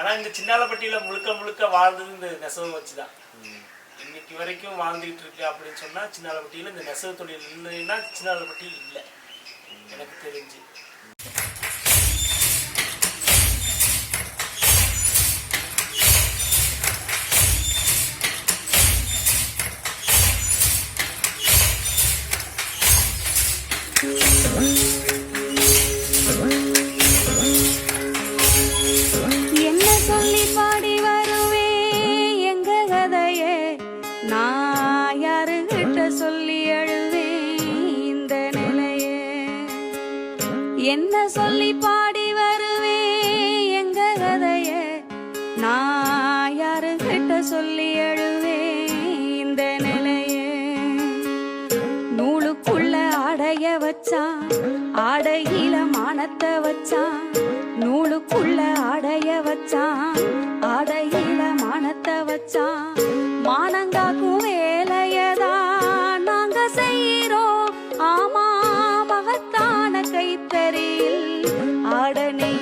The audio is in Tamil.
ஆனால் இந்த சின்னாலப்பட்டியில் முழுக்க முழுக்க வாழ்ந்தது இந்த நெசவு வச்சு தான். இன்னைக்கு வரைக்கும் வாழ்ந்துகிட்டு இருக்கு அப்படின்னு சொன்னால் சின்னாலப்பட்டியில் இந்த நெசவு தொழில் இல்லைன்னா சின்னாலப்பட்டி இல்லை எனக்கு தெரிஞ்சு. என்ன சொல்லி பாடி வருவேன் எங்க கதையே, நான் யாருகிட்ட சொல்லி அழுவேன் இந்த நிலையே. என்ன சொல்லி பாடி வருவேன் எங்க கதையே, நான் யாருகிட்ட சொல்லி அழுவேன் இந்த நிலையே. நூலுக்குள்ள ஆடைய வச்சான், ஆடையில மானத்தை வச்சான். நூலுக்குள்ள ஆடைய வச்சான், ஆடையில மானத்தை வச்சான். மானங்காக்கும் வேலையதான் நாங்க செய்கிறோம். ஆமா, மகத்தான கைத்தறியில் ஆடனை